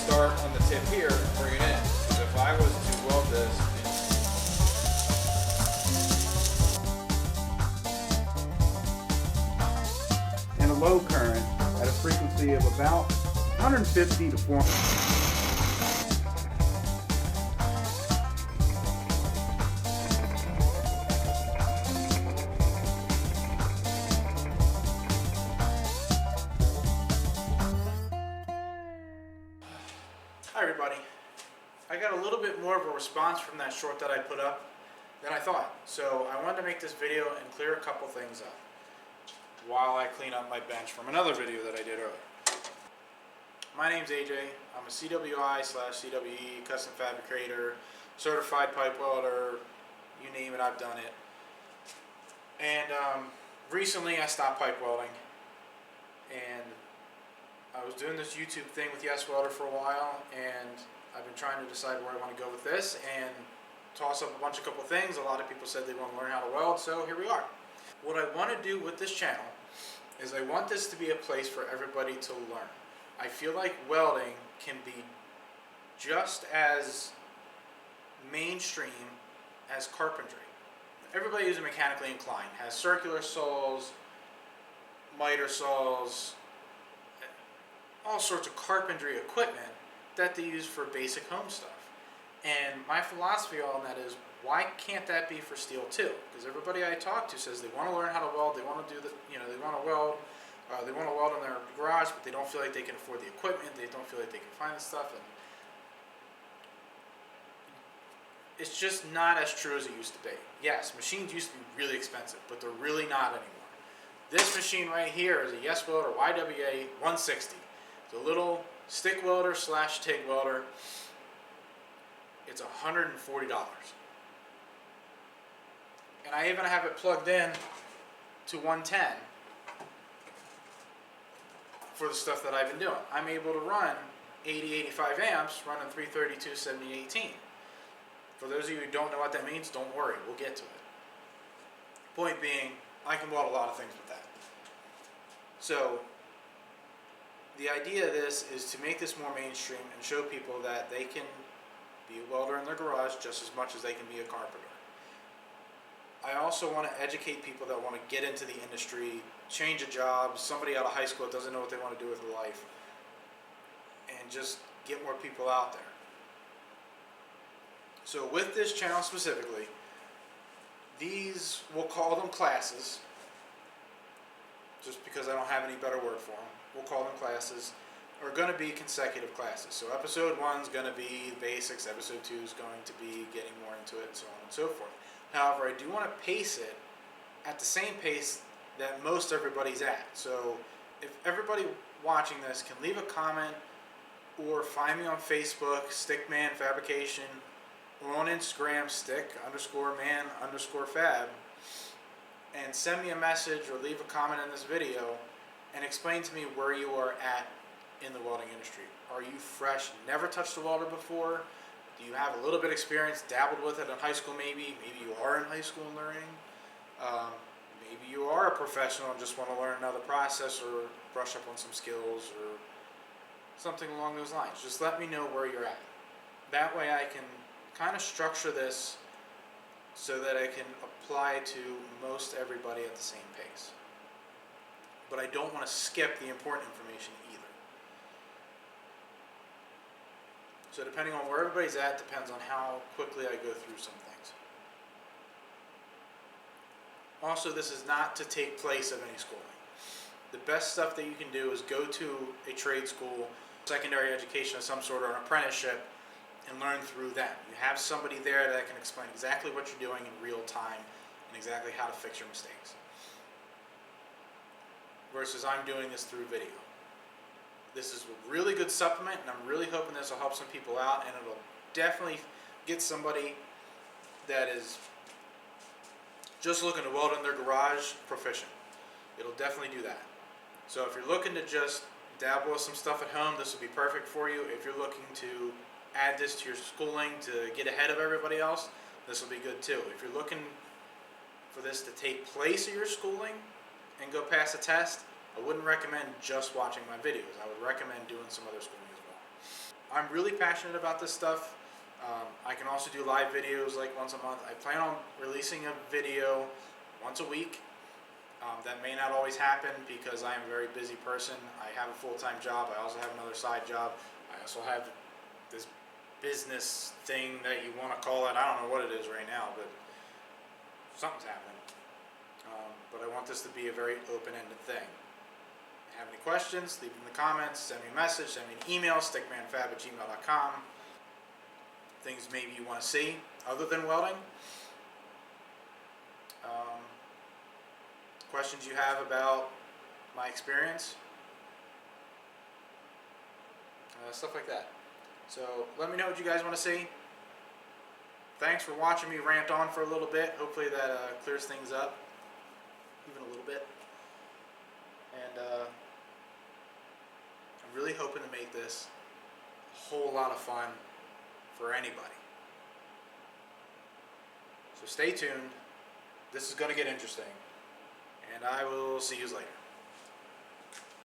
start on the tip here and bring it in. So if I was to weld this in a low current at a frequency of about 150 to 400. Hi everybody. I got a little bit more of a response from that short that I put up than I thought. So I wanted to make this video and clear a couple things up while I clean up my bench from another video that I did earlier. My name's AJ. I'm a CWI/CWE custom fabricator, certified pipe welder, you name it, I've done it. And recently I stopped pipe welding, and I was doing this YouTube thing with Yes Welder for a while, and I've been trying to decide where I want to go with this and toss up a couple things. A lot of people said they want to learn how to weld, so here we are. What I want to do with this channel is I want this to be a place for everybody to learn. I feel like welding can be just as mainstream as carpentry. Everybody who's mechanically inclined has circular saws, miter saws, all sorts of carpentry equipment that they use for basic home stuff. And my philosophy on that is, why can't that be for steel too? Because everybody I talk to says they want to learn how to weld, they want to do the, they want to weld, they want to weld in their garage, but they don't feel like they can afford the equipment, they don't feel like they can find the stuff, and it's just not as true as it used to be. Yes, machines used to be really expensive, but they're really not anymore. This machine right here is a Yes Welder YWA 160. It's a little stick welder / TIG welder. It's $140. And I even have it plugged in to 110 for the stuff that I've been doing. I'm able to run 80-85 amps running 332/70/18. For those of you who don't know what that means, don't worry, we'll get to it. Point being, I can weld a lot of things with that. So the idea of this is to make this more mainstream and show people that they can be a welder in their garage just as much as they can be a carpenter. I also want to educate people that want to get into the industry, change a job, somebody out of high school that doesn't know what they want to do with their life, and just get more people out there. So with this channel specifically, these, we'll call them classes, just because I don't have any better word for them, we'll call them classes, are going to be consecutive classes. So episode 1 is going to be basics, episode 2 is going to be getting more into it, and so on and so forth. However, I do want to pace it at the same pace that most everybody's at. So if everybody watching this can leave a comment or find me on Facebook, Stickman Fabrication, or on Instagram, stick_man_fab, and send me a message or leave a comment in this video and explain to me where you are at in the welding industry. Are you fresh, never touched a welder before? Do you have a little bit of experience, dabbled with it in high school maybe? Maybe you are in high school and learning. Maybe you are a professional and just want to learn another process or brush up on some skills or something along those lines. Just let me know where you're at. That way I can kind of structure this so that I can apply to most everybody at the same pace. But I don't want to skip the important information either. So depending on where everybody's at, depends on how quickly I go through some things. Also, this is not to take place of any schooling. The best stuff that you can do is go to a trade school, secondary education of some sort, or an apprenticeship, and learn through them. You have somebody there that can explain exactly what you're doing in real time and exactly how to fix your mistakes. Versus I'm doing this through video. This is a really good supplement, and I'm really hoping this will help some people out, and it'll definitely get somebody that is just looking to weld in their garage proficient. It'll definitely do that. So if you're looking to just dabble with some stuff at home, this will be perfect for you. If you're looking to add this to your schooling to get ahead of everybody else, this will be good too. If you're looking for this to take place of your schooling and go pass a test, I wouldn't recommend just watching my videos. I would recommend doing some other schooling as well. I'm really passionate about this stuff. I can also do live videos like once a month. I plan on releasing a video once a week. That may not always happen because I am a very busy person. I have a full-time job. I also have another side job. I also have this business thing that you want to call it. I don't know what it is right now, but something's happening. But I want this to be a very open-ended thing. If you have any questions, leave them in the comments, send me a message, send me an email, stickmanfab@gmail.com. Things maybe you want to see other than welding. Questions you have about my experience. Stuff like that. So let me know what you guys want to see. Thanks for watching me rant on for a little bit. Hopefully that clears things up even a little bit. And I'm really hoping to make this a whole lot of fun for anybody. So stay tuned. This is going to get interesting. And I will see you later.